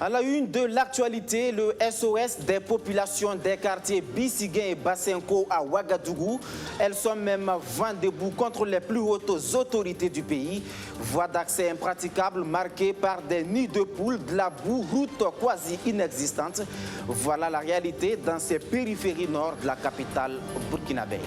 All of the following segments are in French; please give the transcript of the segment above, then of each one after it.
À la une de l'actualité, le SOS des populations des quartiers Bisiguin et Basenko à Ouagadougou. Elles sont même vent debout contre les plus hautes autorités du pays. Voie d'accès impraticable marquée par des nids de poules, de la boue, route quasi inexistante. Voilà la réalité dans ces périphéries nord de la capitale burkinabé.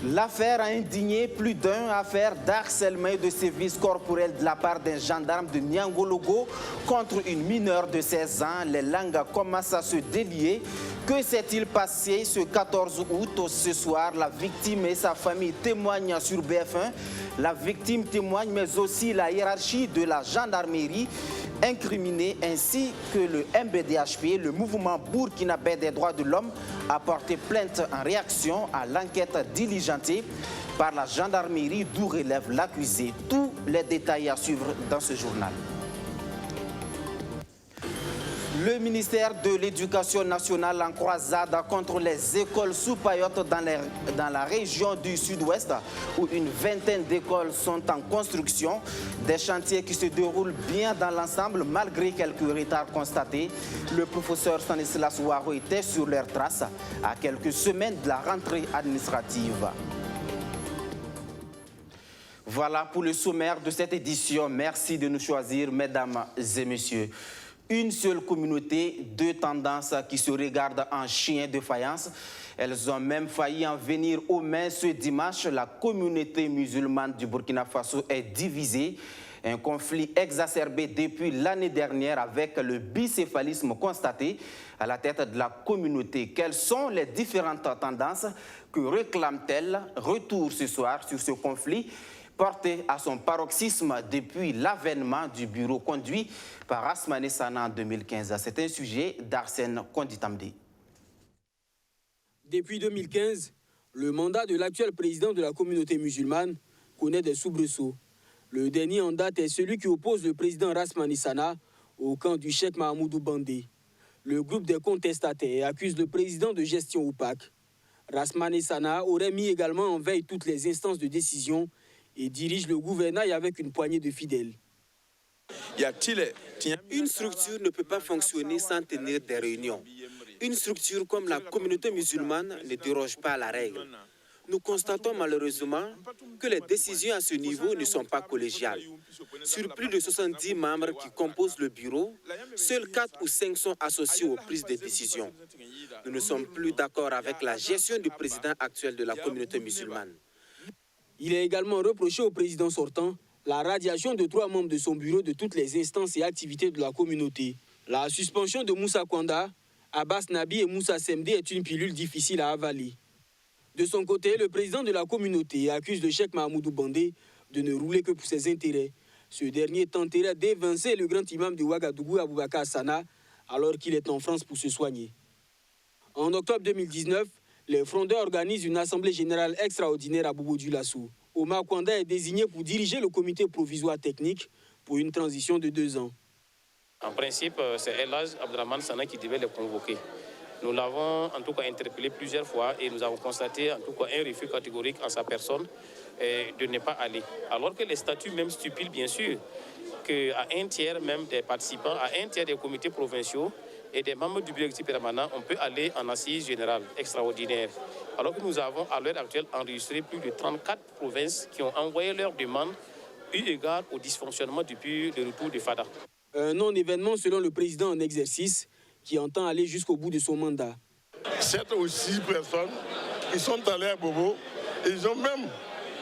L'affaire a indigné plus d'un, affaire d'harcèlement et de sévices corporels de la part d'un gendarme de Niangologo contre une mineure de 16 ans. Les langues commencent à se délier. Que s'est-il passé ce 14 août? Ce soir, la victime et sa famille témoignent sur BF1. La victime témoigne, mais aussi la hiérarchie de la gendarmerie incriminée, ainsi que le MBDHP, le mouvement burkinabé des droits de l'homme, a porté plainte en réaction à l'enquête diligentée par la gendarmerie d'où relève l'accusé. Tous les détails à suivre dans ce journal. Le ministère de l'Éducation nationale en croisade contre les écoles sous paillotes dans la région du Sud-Ouest où une vingtaine d'écoles sont en construction. Des chantiers qui se déroulent bien dans l'ensemble malgré quelques retards constatés. Le professeur Stanislas Ouaro était sur leurs traces à quelques semaines de la rentrée administrative. Voilà pour le sommaire de cette édition. Merci de nous choisir, mesdames et messieurs. Une seule communauté, deux tendances qui se regardent en chien de faïence. Elles ont même failli en venir aux mains ce dimanche. La communauté musulmane du Burkina Faso est divisée. Un conflit exacerbé depuis l'année dernière avec le bicéphalisme constaté à la tête de la communauté. Quelles sont les différentes tendances que réclame-t-elle? Retour ce soir sur ce conflit porté à son paroxysme depuis l'avènement du bureau conduit par Asmane Sana en 2015. C'est un sujet d'Arsène Konditamdi. Depuis 2015, le mandat de l'actuel président de la communauté musulmane connaît des soubresauts. Le dernier en date est celui qui oppose le président Rasmane Sana au camp du cheikh Mahamoudou Bandé. Le groupe des contestataires accuse le président de gestion opaque. Rasmane Sana aurait mis également en veille toutes les instances de décision et dirige le gouvernail avec une poignée de fidèles. Une structure ne peut pas fonctionner sans tenir des réunions. Une structure comme la communauté musulmane ne déroge pas à la règle. Nous constatons malheureusement que les décisions à ce niveau ne sont pas collégiales. Sur plus de 70 membres qui composent le bureau, seuls 4 ou 5 sont associés aux prises de décision. Nous ne sommes plus d'accord avec la gestion du président actuel de la communauté musulmane. Il est également reproché au président sortant la radiation de 3 membres de son bureau de toutes les instances et activités de la communauté. La suspension de Moussa Kwanda, Abbas Nabi et Moussa Semdé est une pilule difficile à avaler. De son côté, le président de la communauté accuse le cheikh Mahamoudou Bandé de ne rouler que pour ses intérêts. Ce dernier tenterait d'évincer le grand imam de Ouagadougou, Aboubakar Sana, alors qu'il est en France pour se soigner. En octobre 2019, les frondeurs organisent une assemblée générale extraordinaire à Bobo-Dioulasso. Omar Kwanda est désigné pour diriger le comité provisoire technique pour une transition de 2 ans. En principe, c'est El Hadj Abdrahmane Sana qui devait les convoquer. Nous l'avons en tout cas interpellé plusieurs fois et nous avons constaté en tout cas un refus catégorique en sa personne de ne pas aller. Alors que les statuts même stipulent bien sûr qu'à un tiers même des participants, à un tiers des comités provinciaux et des membres du bureau exécutif permanent, on peut aller en assise générale extraordinaire. Alors que nous avons à l'heure actuelle enregistré plus de 34 provinces qui ont envoyé leurs demandes eu égard au dysfonctionnement depuis le retour de Fada. Un non-événement selon le président en exercice qui entend aller jusqu'au bout de son mandat. 7 ou 6 personnes qui sont allées à Bobo, ils ont même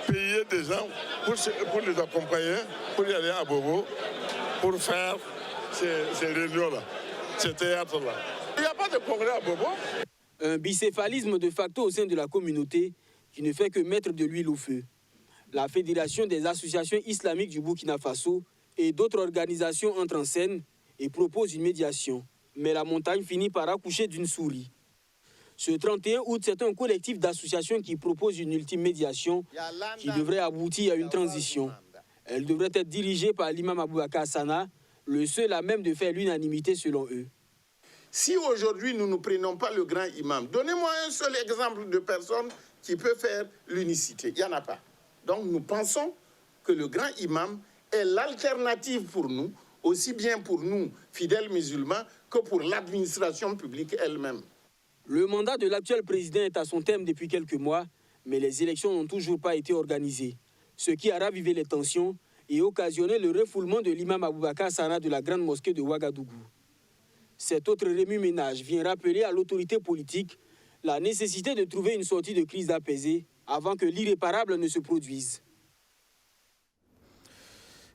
payé des gens pour les accompagner, pour y aller à Bobo, pour faire ces réunions-là, ces théâtres-là. Il n'y a pas de congrès à Bobo. Un bicéphalisme de facto au sein de la communauté qui ne fait que mettre de l'huile au feu. La Fédération des associations islamiques du Burkina Faso et d'autres organisations entrent en scène et proposent une médiation. Mais la montagne finit par accoucher d'une souris. Ce 31 août, c'est un collectif d'associations qui propose une ultime médiation qui devrait aboutir à une transition. Elle devrait être dirigée par l'imam Aboubakar Sana, le seul à même de faire l'unanimité selon eux. Si aujourd'hui nous ne prenons pas le grand imam, donnez-moi un seul exemple de personne qui peut faire l'unicité. Il n'y en a pas. Donc nous pensons que le grand imam est l'alternative pour nous aussi bien pour nous, fidèles musulmans, que pour l'administration publique elle-même. Le mandat de l'actuel président est à son terme depuis quelques mois, mais les élections n'ont toujours pas été organisées, ce qui a ravivé les tensions et occasionné le refoulement de l'imam Aboubakar Sana de la grande mosquée de Ouagadougou. Cet autre remue-ménage vient rappeler à l'autorité politique la nécessité de trouver une sortie de crise apaisée avant que l'irréparable ne se produise.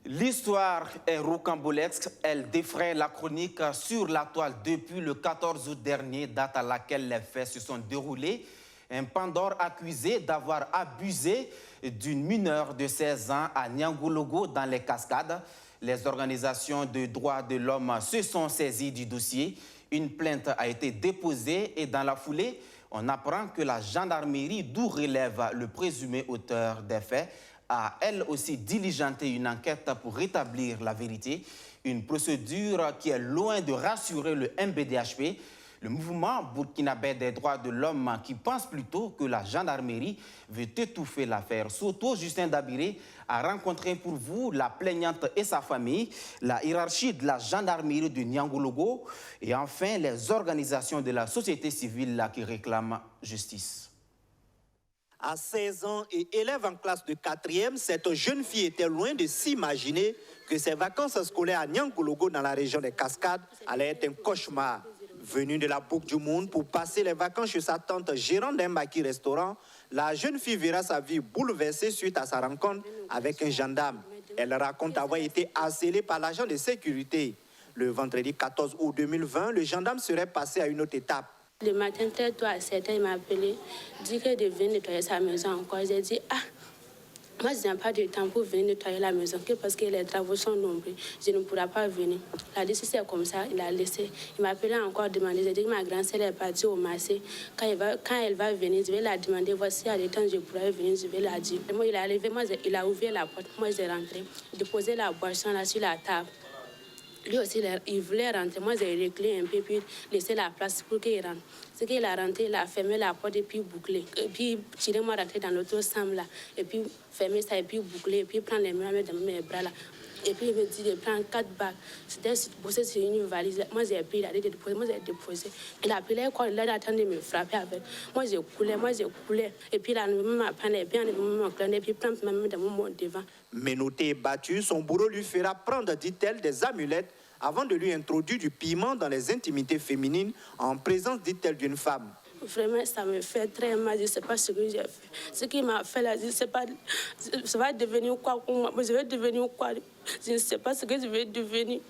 L'histoire est rocambolesque, elle défraie la chronique sur la toile depuis le 14 août dernier, date à laquelle les faits se sont déroulés. Un Pandore accusé d'avoir abusé d'une mineure de 16 ans à Niangologo dans les Cascades. Les organisations de droits de l'homme se sont saisies du dossier. Une plainte a été déposée et dans la foulée, on apprend que la gendarmerie, d'où relève le présumé auteur des faits, a elle aussi diligenté une enquête pour rétablir la vérité. Une procédure qui est loin de rassurer le MBDHP, le mouvement burkinabé des droits de l'homme qui pense plutôt que la gendarmerie veut étouffer l'affaire. Soto Justin Dabiré a rencontré pour vous la plaignante et sa famille, la hiérarchie de la gendarmerie de Niangologo et enfin les organisations de la société civile qui réclament justice. À 16 ans et élève en classe de 4e, cette jeune fille était loin de s'imaginer que ses vacances scolaires à Niangologo dans la région des Cascades allaient être un cauchemar. Venue de la Boucle du Monde pour passer les vacances chez sa tante gérante d'un maquis restaurant, la jeune fille verra sa vie bouleversée suite à sa rencontre avec un gendarme. Elle raconte avoir été harcelée par l'agent de sécurité. Le vendredi 14 août 2020, le gendarme serait passé à une autre étape. Le matin, très tôt à 7 h, il m'a appelé, dit qu'il devait nettoyer sa maison encore. J'ai dit, moi, je n'ai pas de temps pour venir nettoyer la maison, parce que les travaux sont nombreux. Je ne pourrai pas venir. Il a dit, si c'est comme ça, il a laissé. Il m'a appelé encore demander. J'ai dit que ma grande-sœur est partie au marché. Quand elle va venir, je vais la demander. Voici, à l'état, je pourrais venir, je vais la dire. Moi, il est arrivé, il a ouvert la porte. Moi, j'ai rentré. J'ai posé la boisson là sur la table. Lui aussi, il voulait rentrer. Moi, j'ai réglé un peu, puis laissé la place pour qu'il rentre. C'est qu'il a rentré, il a fermé la porte et puis bouclé. Et puis, tirez-moi rentrer dans l'autre chambre là. Et puis, fermer ça et puis boucler. Et puis, prendre les mains dans mes bras là. Et puis, il me dit de prendre 4 bagues. C'était posé sur une valise. Moi, j'ai pris, il a dit de déposer. Moi, j'ai déposé. Il a pris les corps, il a attendu de me frapper avec. Moi, j'ai coulé. Et puis, là, il m'a pris les pieds, il m'a cloné, et puis, prendre ma main devant. Menotté et battu, son bourreau lui fera prendre, dit-elle, des amulettes avant de lui introduire du piment dans les intimités féminines en présence, dit-elle, d'une femme. Vraiment, ça me fait très mal. Je ne sais pas ce que j'ai fait. Ce qu'il m'a fait là, je ne sais pas. Ça va devenir quoi pour moi? Je vais devenir quoi? Je ne sais pas ce que je vais devenir.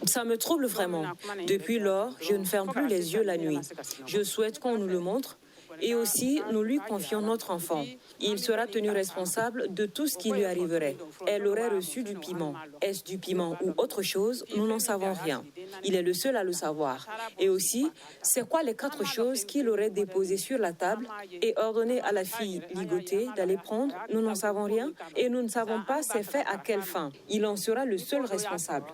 Ça me trouble vraiment. Depuis lors, je ne ferme plus les yeux la nuit. Je souhaite qu'on nous le montre. Et aussi, nous lui confions notre enfant. Il sera tenu responsable de tout ce qui lui arriverait. Elle aurait reçu du piment. Est-ce du piment ou autre chose? Nous n'en savons rien. Il est le seul à le savoir. Et aussi, c'est quoi les 4 choses qu'il aurait déposées sur la table et ordonné à la fille ligotée d'aller prendre? Nous n'en savons rien et nous ne savons pas c'est fait à quelle fin. Il en sera le seul responsable.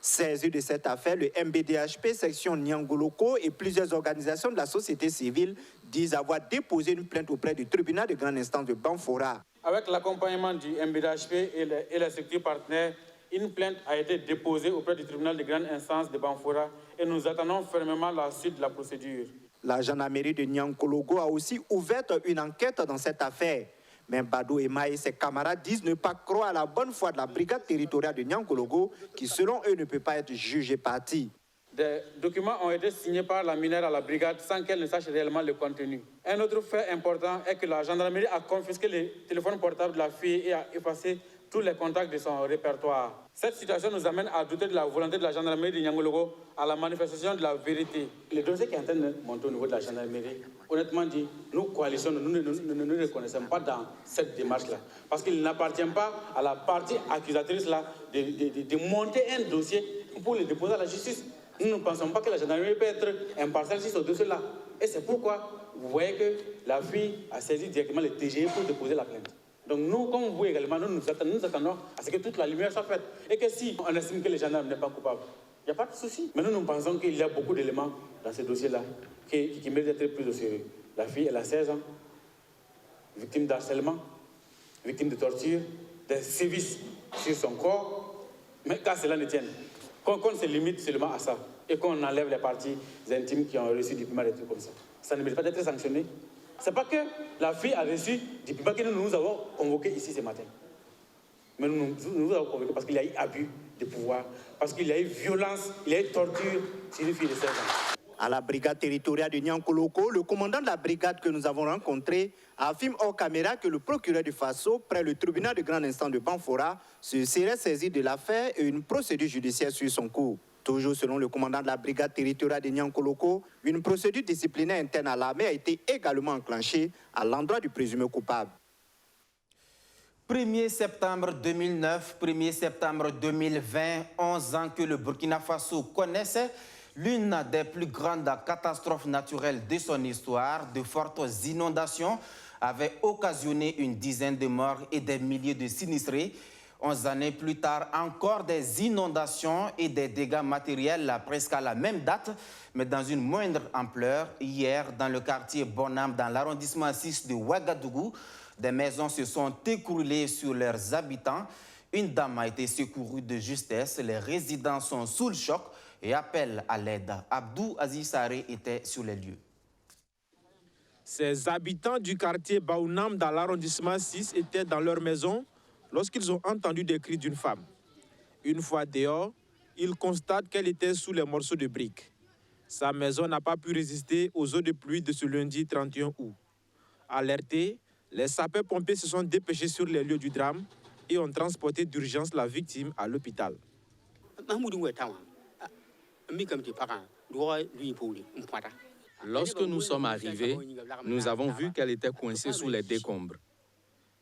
Saisi de cette affaire, le MBDHP, section Niangoloko et plusieurs organisations de la société civile disent avoir déposé une plainte auprès du tribunal de grande instance de Banfora. Avec l'accompagnement du MBDHP et les structures partenaires, une plainte a été déposée auprès du tribunal de grande instance de Banfora et nous attendons fermement la suite de la procédure. La gendarmerie de Niangologo a aussi ouvert une enquête dans cette affaire. Mais Badou Ema et ses camarades disent ne pas croire à la bonne foi de la brigade territoriale de Niangologo, qui selon eux ne peut pas être jugée partie. Des documents ont été signés par la mineure à la brigade sans qu'elle ne sache réellement le contenu. Un autre fait important est que la gendarmerie a confisqué les téléphones portables de la fille et a effacé tous les contacts de son répertoire. Cette situation nous amène à douter de la volonté de la gendarmerie de Niangologo à la manifestation de la vérité. Le dossier qui est en train de monter au niveau de la gendarmerie, honnêtement dit, nous, coalition, nous ne reconnaissons pas dans cette démarche-là. Parce qu'il n'appartient pas à la partie accusatrice-là de monter un dossier pour le déposer à la justice. Nous ne pensons pas que la gendarmerie peut être impartiale sur ce dossier-là. Et c'est pourquoi vous voyez que la fille a saisi directement le TGE pour déposer la plainte. Donc nous, comme vous également, nous attendons à ce que toute la lumière soit faite. Et que si on estime que le gendarme n'est pas coupable, il n'y a pas de souci. Mais nous pensons qu'il y a beaucoup d'éléments dans ce dossier-là qui méritent d'être pris au sérieux. La fille, elle a 16 ans, victime d'harcèlement, victime de torture, des sévices sur son corps, mais qu'à cela ne tienne, qu'on se limite seulement à ça et qu'on enlève les parties intimes qui ont reçu du piment, des trucs comme ça. Ça ne mérite pas d'être sanctionné. Ce n'est pas que la fille a reçu du piment que nous avons convoqué ici ce matin. Mais nous avons convoqué parce qu'il y a eu abus de pouvoir, parce qu'il y a eu violence, il y a eu torture sur une fille de 16 ans. À la brigade territoriale de Nyankoloko, le commandant de la brigade que nous avons rencontré affirme hors caméra que le procureur du Faso, près le tribunal de grande instance de Banfora, se serait saisi de l'affaire et une procédure judiciaire suit son cours. Toujours selon le commandant de la brigade territoriale de Nyankoloko, une procédure disciplinaire interne à l'armée a été également enclenchée à l'endroit du présumé coupable. 1er septembre 2009, 1er septembre 2020, 11 ans que le Burkina Faso connaissait l'une des plus grandes catastrophes naturelles de son histoire. De fortes inondations avaient occasionné une dizaine de morts et des milliers de sinistrés. 11 années plus tard, encore des inondations et des dégâts matériels presque à la même date, mais dans une moindre ampleur. Hier, dans le quartier Bonham, dans l'arrondissement 6 de Ouagadougou, des maisons se sont écroulées sur leurs habitants. Une dame a été secourue de justesse. Les résidents sont sous le choc et appellent à l'aide. Abdou Aziz Saré était sur les lieux. Ces habitants du quartier Baounam dans l'arrondissement 6 étaient dans leur maison lorsqu'ils ont entendu des cris d'une femme. Une fois dehors, ils constatent qu'elle était sous les morceaux de briques. Sa maison n'a pas pu résister aux eaux de pluie de ce lundi 31 août. Alertés, les sapeurs-pompiers se sont dépêchés sur les lieux du drame et ont transporté d'urgence la victime à l'hôpital. Lorsque nous sommes arrivés, nous avons vu qu'elle était coincée sous les décombres.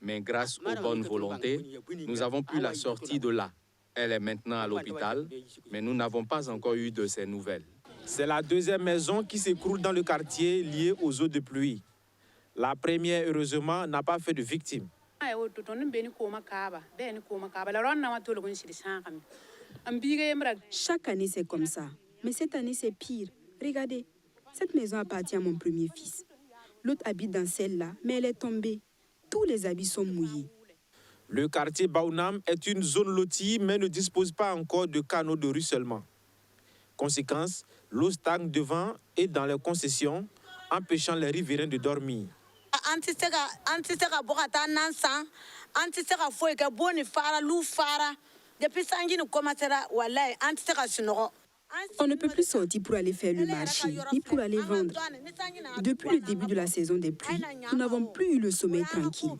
Mais grâce aux bonnes volontés, nous avons pu la sortir de là. Elle est maintenant à l'hôpital, mais nous n'avons pas encore eu de ses nouvelles. C'est la deuxième maison qui s'écroule dans le quartier liée aux eaux de pluie. La première, heureusement, n'a pas fait de victimes. Chaque année, c'est comme ça. Mais cette année, c'est pire. Regardez, cette maison appartient à mon premier fils. L'autre habite dans celle-là, mais elle est tombée. Tous les habits sont mouillés. Le quartier Baounam est une zone lotie, mais ne dispose pas encore de canaux de ruissellement. Conséquence, l'eau stagne devant et dans les concessions, empêchant les riverains de dormir. On ne peut plus sortir pour aller faire le marché, ni pour aller vendre. Depuis le début de la saison des pluies, nous n'avons plus eu le sommeil tranquille.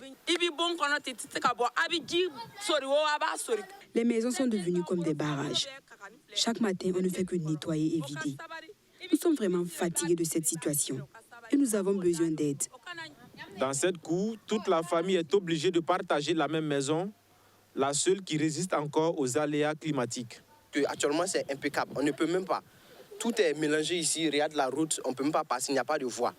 Les maisons sont devenues comme des barrages. Chaque matin, on ne fait que nettoyer et vider. Nous sommes vraiment fatigués de cette situation et nous avons besoin d'aide. Dans cette cour, toute la famille est obligée de partager la même maison, la seule qui résiste encore aux aléas climatiques. Actuellement, c'est impeccable. On ne peut même pas. Tout est mélangé ici. Regarde la route, on ne peut même pas passer. Il n'y a pas de voie.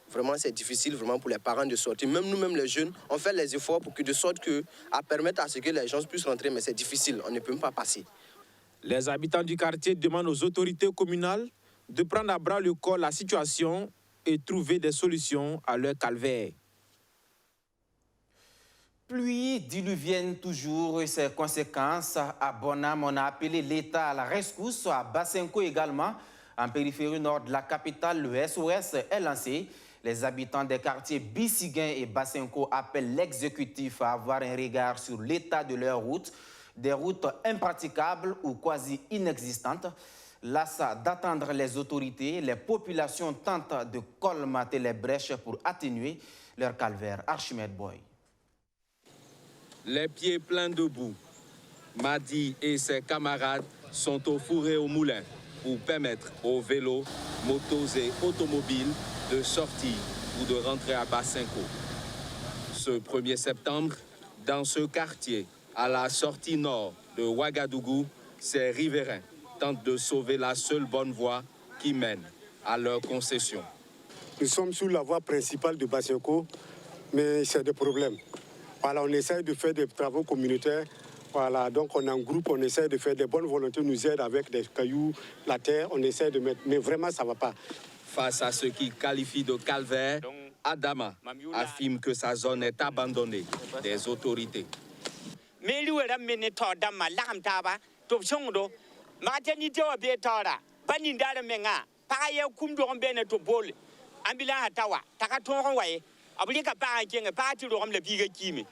Vraiment, c'est difficile vraiment pour les parents de sortir. Même nous-mêmes, les jeunes, on fait les efforts pour que, de sorte à permettre à ce que les gens puissent rentrer, mais c'est difficile. On ne peut même pas passer. Les habitants du quartier demandent aux autorités communales de prendre à bras le corps la situation et trouver des solutions à leur calvaire. Pluie diluvienne toujours et ses conséquences. À Bonham, on a appelé l'État à la rescousse. À Basenko également, en périphérie nord de la capitale, le SOS est lancé. Les habitants des quartiers Bissiguin et Basenko appellent l'exécutif à avoir un regard sur l'état de leurs routes. Des routes impraticables ou quasi inexistantes. Lasse d'attendre les autorités, les populations tentent de colmater les brèches pour atténuer leur calvaire. Archimède Boy. Les pieds pleins de boue, Madi et ses camarades sont au four et au moulin pour permettre aux vélos, motos et automobiles de sortir ou de rentrer à Basenko. Ce 1er septembre, dans ce quartier, à la sortie nord de Ouagadougou, ces riverains tentent de sauver la seule bonne voie qui mène à leur concession. Nous sommes sur la voie principale de Basenko, mais c'est des problèmes. Voilà, on essaie de faire des travaux communautaires. Voilà, donc on est en groupe, on essaie de faire des bonnes volontés, nous aident avec des cailloux, la terre, on essaie de mettre, mais vraiment ça ne va pas. Face à ce qu'il qualifie de calvaire, Adama affirme que sa zone est abandonnée des autorités. meli wera mene to dama laham taba to chongdo maternité wa be tora bani ndara menga pa ya kumdo bene to bol ambila tawa taka tongo waye abulika pa kenga pa ti rom le biga kimi.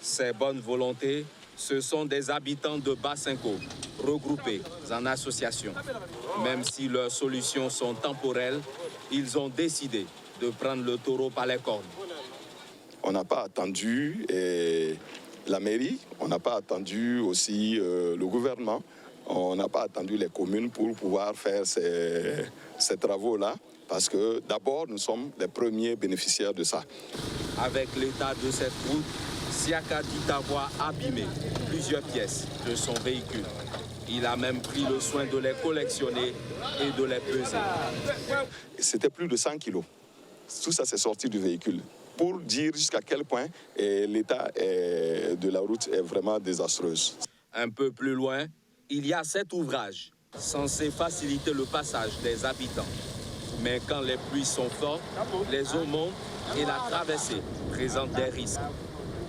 Ces bonnes volontés, ce sont des habitants de Bassinko, regroupés en associations. Même si leurs solutions sont temporelles, ils ont décidé de prendre le taureau par les cornes. On n'a pas attendu la mairie, on n'a pas attendu aussi le gouvernement, on n'a pas attendu les communes pour pouvoir faire ces travaux-là, parce que d'abord, nous sommes les premiers bénéficiaires de ça. Avec l'état de cette route, Siaka dit avoir abîmé plusieurs pièces de son véhicule. Il a même pris le soin de les collectionner et de les peser. C'était plus de 100 kilos. Tout ça, c'est sorti du véhicule. Pour dire jusqu'à quel point l'état de la route est vraiment désastreuse. Un peu plus loin, il y a cet ouvrage censé faciliter le passage des habitants. Mais quand les pluies sont fortes, les eaux montent et la traversée présente des risques.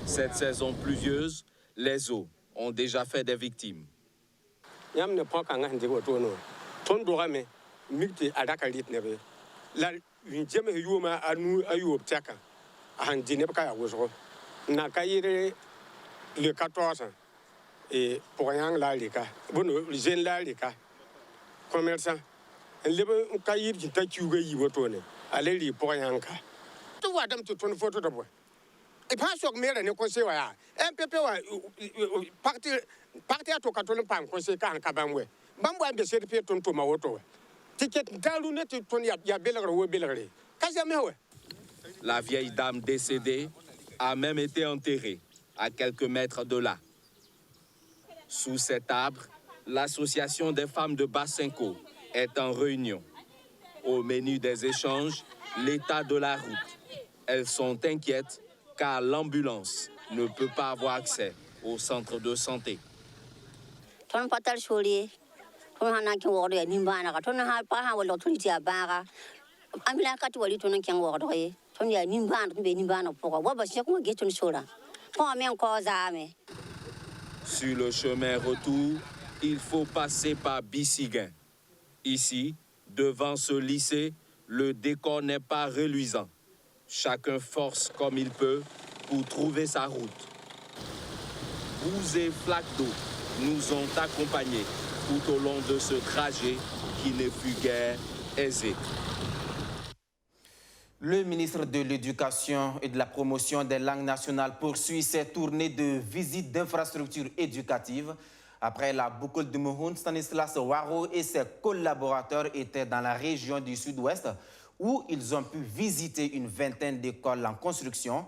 Cette saison pluvieuse, les eaux ont déjà fait des victimes. Le 14 et pour rien là les cas bon jeune là les cas commerçant le cahier qui t'a tué y voter aller les pour rien cas tu vois dame tu tournes photo de bois et pas sur mer ne conseil wa MPP wa parti à to katolon pas conseil kan kabamwe bambo ambe serpe ton to ma woto ticket dalu net ton ya belagre wo belagre kasame wa. La vieille dame décédée a même été enterrée à quelques mètres de là. Sous cet arbre, l'association des femmes de Bassinko est en réunion. Au menu des échanges, l'état de la route. Elles sont inquiètes car l'ambulance ne peut pas avoir accès au centre de santé. Sur le chemin retour, il faut passer par Bissiguin. Ici, devant ce lycée, le décor n'est pas reluisant. Chacun force comme il peut pour trouver sa route. Boues et flaques d'eau nous ont accompagnés tout au long de ce trajet qui ne fut guère aisé. Le ministre de l'Éducation et de la Promotion des langues nationales poursuit ses tournées de visite d'infrastructures éducatives. Après la boucle de Mohun, Stanislas Waro et ses collaborateurs étaient dans la région du Sud-Ouest où ils ont pu visiter une vingtaine d'écoles en construction,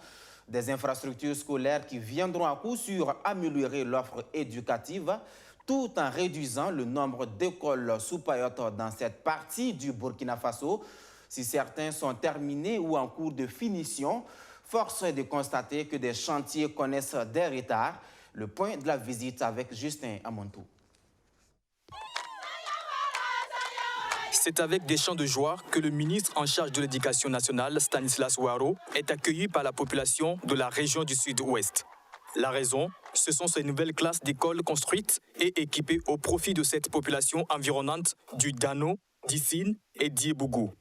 des infrastructures scolaires qui viendront à coup sûr améliorer l'offre éducative tout en réduisant le nombre d'écoles sous paillotes dans cette partie du Burkina Faso. Si certains sont terminés ou en cours de finition, force est de constater que des chantiers connaissent des retards. Le point de la visite avec Justin Amontou. C'est avec des chants de joie que le ministre en charge de l'Éducation nationale, Stanislas Waro, est accueilli par la population de la région du Sud-Ouest. La raison, ce sont ces nouvelles classes d'écoles construites et équipées au profit de cette population environnante du Dano, d'Issine et d'Iebougou.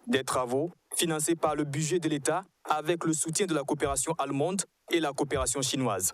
Des travaux financés par le budget de l'État avec le soutien de la coopération allemande et la coopération chinoise.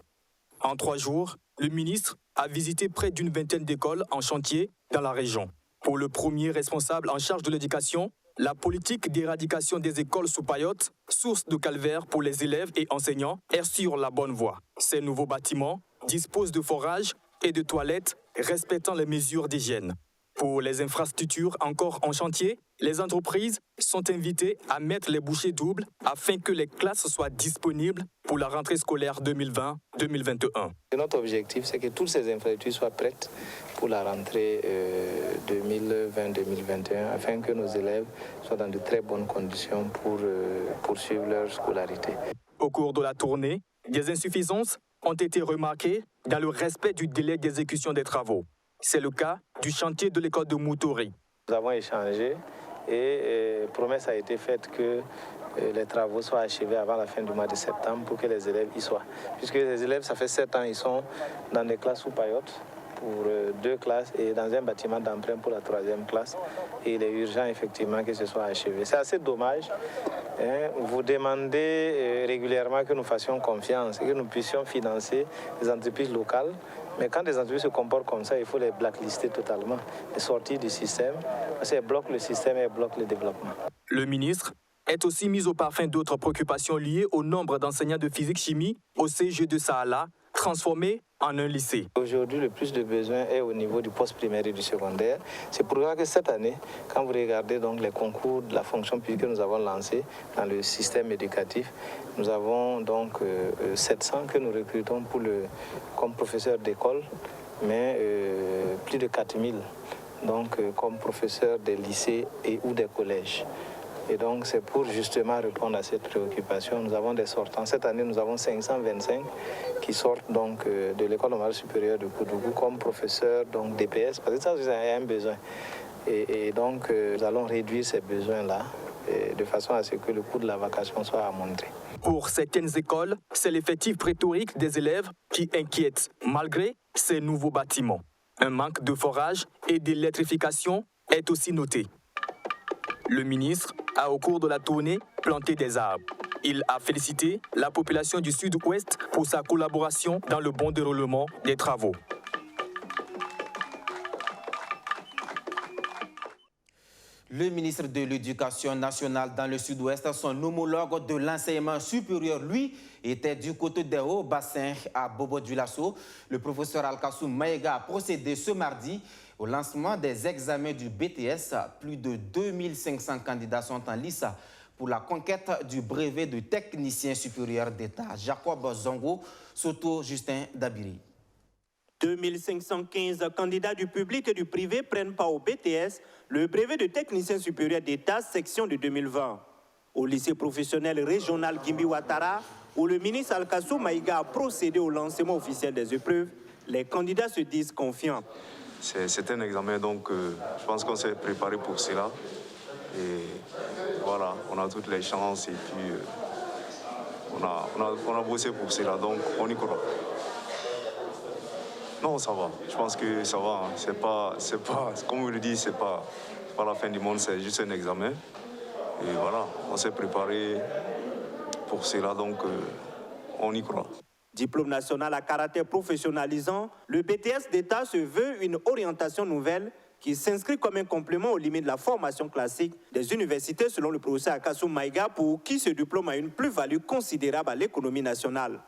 En 3 jours, le ministre a visité près d'une vingtaine d'écoles en chantier dans la région. Pour le premier responsable en charge de l'éducation, la politique d'éradication des écoles sous paillotes, source de calvaire pour les élèves et enseignants, est sur la bonne voie. Ces nouveaux bâtiments disposent de forages et de toilettes respectant les mesures d'hygiène. Pour les infrastructures encore en chantier, les entreprises sont invitées à mettre les bouchées doubles afin que les classes soient disponibles pour la rentrée scolaire 2020-2021. Notre objectif, c'est que toutes ces infrastructures soient prêtes pour la rentrée 2020-2021 afin que nos élèves soient dans de très bonnes conditions pour poursuivre leur scolarité. Au cours de la tournée, des insuffisances ont été remarquées dans le respect du délai d'exécution des travaux. C'est le cas du chantier de l'école de Moutori. Nous avons échangé et promesse a été faite que les travaux soient achevés avant la fin du mois de septembre pour que les élèves y soient. Puisque les élèves, ça fait 7 ans, ils sont dans des classes sous paillotes pour 2 classes et dans un bâtiment d'emprunt pour la 3e classe. Et il est urgent effectivement que ce soit achevé. C'est assez dommage. Vous demandez régulièrement que nous fassions confiance et que nous puissions financer les entreprises locales. Mais quand les entreprises se comportent comme ça, il faut les blacklister totalement, les sortir du système, parce qu'elles bloquent le système et elles bloquent le développement. Le ministre est aussi mis au parfum d'autres préoccupations liées au nombre d'enseignants de physique-chimie au CG de Saala, transformé en un lycée. Aujourd'hui, le plus de besoins est au niveau du post-primaire et du secondaire. C'est pour ça que cette année, quand vous regardez donc les concours de la fonction publique que nous avons lancés dans le système éducatif, nous avons donc 700 que nous recrutons comme professeurs d'école, mais plus de 4000 donc, comme professeurs des lycées ou des collèges. Et donc, c'est pour justement répondre à cette préoccupation. Nous avons des sortants. Cette année, nous avons 525 qui sortent donc de l'école normale supérieure de Koudougou comme professeurs donc DPS, parce que ça, il y a un besoin. Et donc, nous allons réduire ces besoins-là de façon à ce que le coût de la vacation soit amoindri. Pour certaines écoles, c'est l'effectif pléthorique des élèves qui inquiète, malgré ces nouveaux bâtiments. Un manque de forage et d'électrification est aussi noté. Le ministre a, au cours de la tournée, planté des arbres. Il a félicité la population du Sud-Ouest pour sa collaboration dans le bon déroulement des travaux. Le ministre de l'Éducation nationale dans le Sud-Ouest, son homologue de l'enseignement supérieur, lui, était du côté des Hauts-Bassins à Bobo-Dioulasso. Le professeur Alkasoum Maïga a procédé ce mardi au lancement des examens du BTS. Plus de 2500 candidats sont en lice pour la conquête du brevet de technicien supérieur d'État. Jacob Zongo, Soto Justin Dabiri. 2515 candidats du public et du privé prennent part au BTS, le brevet de technicien supérieur d'État, section de 2020. Au lycée professionnel régional Gimbi Ouattara, où le ministre Alkasoum Maïga a procédé au lancement officiel des épreuves, les candidats se disent confiants. C'est un examen, donc je pense qu'on s'est préparé pour cela. Et voilà, on a toutes les chances et puis on a bossé pour cela, donc on y croit. Non, ça va. Je pense que ça va. Hein. C'est pas, comme vous le dites, c'est pas la fin du monde, c'est juste un examen. Et voilà, on s'est préparé pour cela, donc on y croit. Diplôme national à caractère professionnalisant, le BTS d'État se veut une orientation nouvelle qui s'inscrit comme un complément aux limites de la formation classique des universités, selon le professeur Alkasoum Maïga, pour qui ce diplôme a une plus-value considérable à l'économie nationale.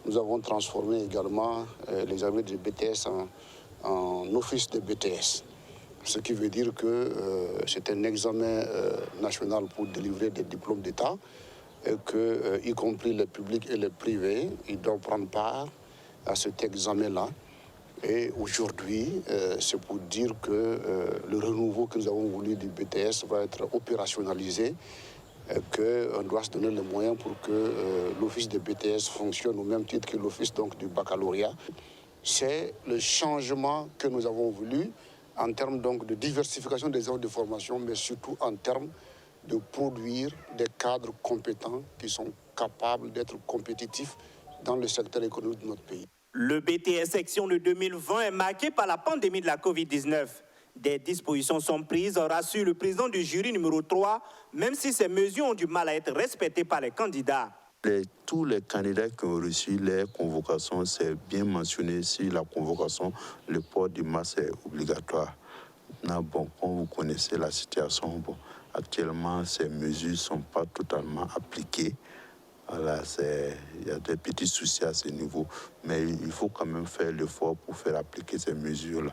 Nous avons transformé également l'examen du BTS en office de BTS, ce qui veut dire que c'est un examen national pour délivrer des diplômes d'État, et que, y compris le public et le privé, ils doivent prendre part à cet examen-là. Et aujourd'hui, c'est pour dire que le renouveau que nous avons voulu du BTS va être opérationnalisé, qu'on doit se donner les moyens pour que l'office de BTS fonctionne au même titre que l'office du baccalauréat. C'est le changement que nous avons voulu en termes donc de diversification des offres de formation, mais surtout en termes de produire des cadres compétents qui sont capables d'être compétitifs dans le secteur économique de notre pays. Le BTS section de 2020 est marqué par la pandémie de la Covid-19. Des dispositions sont prises, rassure le président du jury numéro 3, même si ces mesures ont du mal à être respectées par les candidats. Tous les candidats qui ont reçu les convocations, c'est bien mentionné sur la convocation, le port du masque est obligatoire. Bon, comme vous connaissez la situation, actuellement, ces mesures ne sont pas totalement appliquées. Voilà, il y a des petits soucis à ce niveau, mais il faut quand même faire l'effort pour faire appliquer ces mesures-là.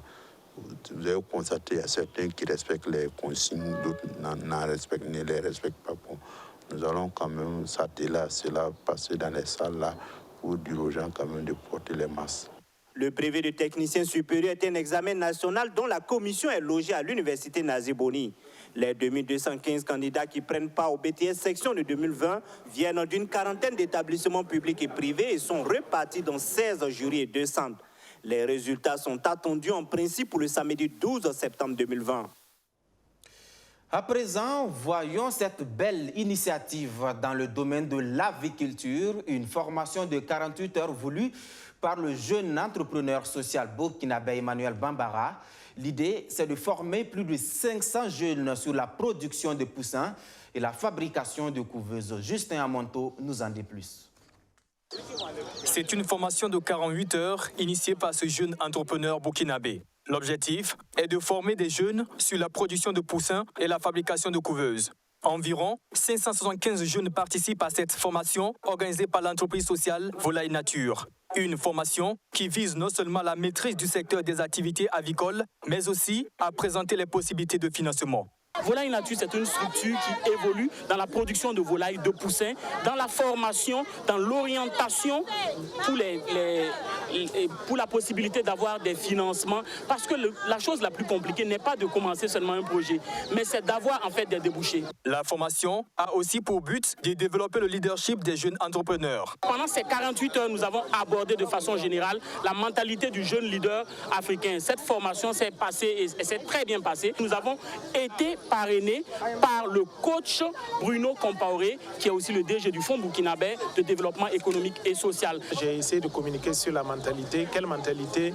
Vous avez constaté qu'il y a certains qui respectent les consignes, d'autres ne les respectent pas. Bon, nous allons quand même s'atteler à cela, passer dans les salles là, pour dire aux gens quand même de porter les masques. Le brevet de technicien supérieur est un examen national dont la commission est logée à l'université Naziboni. Les 2215 candidats qui prennent part au BTS section de 2020 viennent d'une quarantaine d'établissements publics et privés et sont repartis dans 16 jurys et 2 centres. Les résultats sont attendus en principe pour le samedi 12 septembre 2020. À présent, voyons cette belle initiative dans le domaine de l'aviculture, une formation de 48 heures voulue par le jeune entrepreneur social burkinabé Emmanuel Bambara. L'idée, c'est de former plus de 500 jeunes sur la production de poussins et la fabrication de couveuses. Justin Amonto nous en dit plus. C'est une formation de 48 heures initiée par ce jeune entrepreneur burkinabé. L'objectif est de former des jeunes sur la production de poussins et la fabrication de couveuses. Environ 575 jeunes participent à cette formation organisée par l'entreprise sociale Volaille Nature. Une formation qui vise non seulement la maîtrise du secteur des activités avicoles, mais aussi à présenter les possibilités de financement. Volaille Nature, c'est une structure qui évolue dans la production de volailles, de poussins, dans la formation, dans l'orientation pour la possibilité d'avoir des financements. Parce que la chose la plus compliquée n'est pas de commencer seulement un projet, mais c'est d'avoir en fait des débouchés. La formation a aussi pour but de développer le leadership des jeunes entrepreneurs. Pendant ces 48 heures, nous avons abordé de façon générale la mentalité du jeune leader africain. Cette formation s'est passée et s'est très bien passée. Nous avons été parrainé par le coach Bruno Compaoré, qui est aussi le DG du Fonds burkinabé de développement économique et social. J'ai essayé de communiquer sur la mentalité, quelle mentalité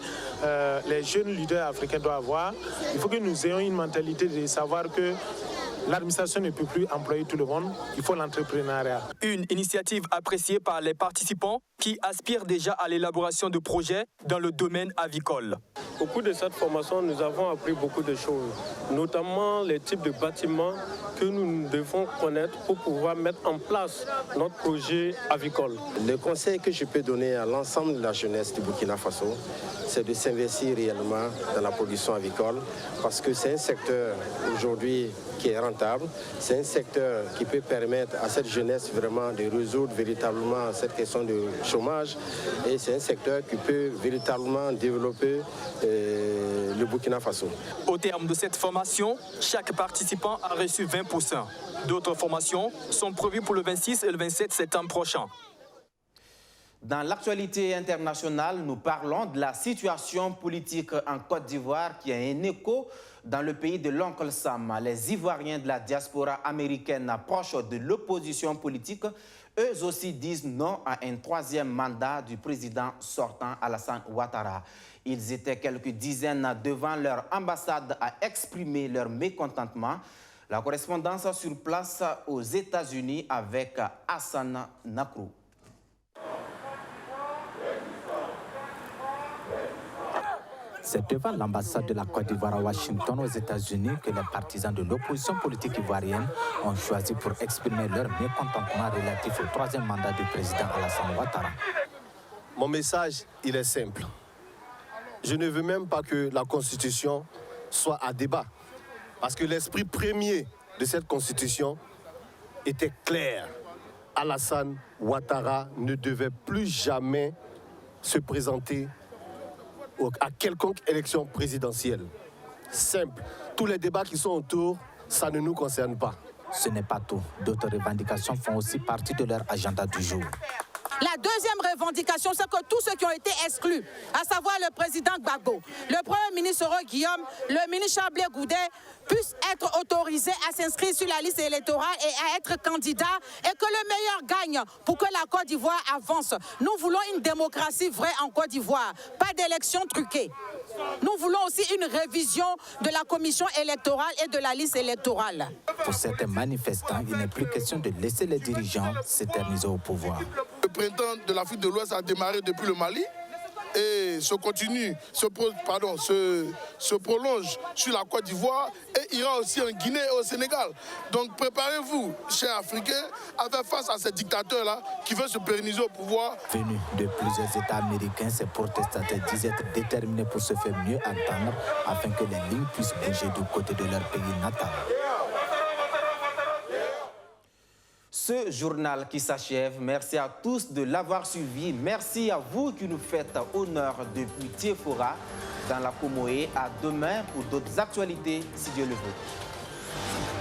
les jeunes leaders africains doivent avoir. Il faut que nous ayons une mentalité de savoir que l'administration ne peut plus employer tout le monde, il faut l'entrepreneuriat. Une initiative appréciée par les participants qui aspirent déjà à l'élaboration de projets dans le domaine avicole. Au cours de cette formation, nous avons appris beaucoup de choses, notamment les types de bâtiments que nous devons connaître pour pouvoir mettre en place notre projet avicole. Le conseil que je peux donner à l'ensemble de la jeunesse du Burkina Faso, c'est de s'investir réellement dans la production avicole parce que c'est un secteur aujourd'hui qui est rentable, c'est un secteur qui peut permettre à cette jeunesse vraiment de résoudre véritablement cette question de chômage et c'est un secteur qui peut véritablement développer le Burkina Faso. Au terme de cette formation, chaque participant a reçu 20%. D'autres formations sont prévues pour le 26 et le 27 septembre prochain. Dans l'actualité internationale, nous parlons de la situation politique en Côte d'Ivoire qui a un écho dans le pays de l'oncle Sam. Les Ivoiriens de la diaspora américaine proches de l'opposition politique, eux aussi disent non à un troisième mandat du président sortant Alassane Ouattara. Ils étaient quelques dizaines devant leur ambassade à exprimer leur mécontentement. La correspondance sur place aux États-Unis avec Hassan Nakrou. C'est devant l'ambassade de la Côte d'Ivoire à Washington aux États-Unis que les partisans de l'opposition politique ivoirienne ont choisi pour exprimer leur mécontentement relatif au troisième mandat du président Alassane Ouattara. Mon message, il est simple. Je ne veux même pas que la Constitution soit à débat. Parce que l'esprit premier de cette Constitution était clair. Alassane Ouattara ne devait plus jamais se présenter à quelconque élection présidentielle. Simple. Tous les débats qui sont autour, ça ne nous concerne pas. Ce n'est pas tout. D'autres revendications font aussi partie de leur agenda du jour. La deuxième revendication, c'est que tous ceux qui ont été exclus, à savoir le président Gbagbo, le premier ministre Soro Guillaume, le ministre Chablé Goudet, puissent être autorisés à s'inscrire sur la liste électorale et à être candidats et que le meilleur gagne pour que la Côte d'Ivoire avance. Nous voulons une démocratie vraie en Côte d'Ivoire, pas d'élections truquées. Nous voulons aussi une révision de la commission électorale et de la liste électorale. Pour certains manifestants, il n'est plus question de laisser les dirigeants s'éterniser au pouvoir. Le printemps de l'Afrique de l'Ouest a démarré depuis le Mali et se prolonge sur la Côte d'Ivoire et ira aussi en Guinée et au Sénégal. Donc préparez-vous, chers Africains, à faire face à ces dictateurs-là qui veulent se pérenniser au pouvoir. Venus de plusieurs États américains, ces protestataires disent être déterminés pour se faire mieux entendre afin que les lignes puissent bouger du côté de leur pays natal. Ce journal qui s'achève, merci à tous de l'avoir suivi. Merci à vous qui nous faites honneur depuis Tiefora dans la Comoé. À demain pour d'autres actualités, si Dieu le veut.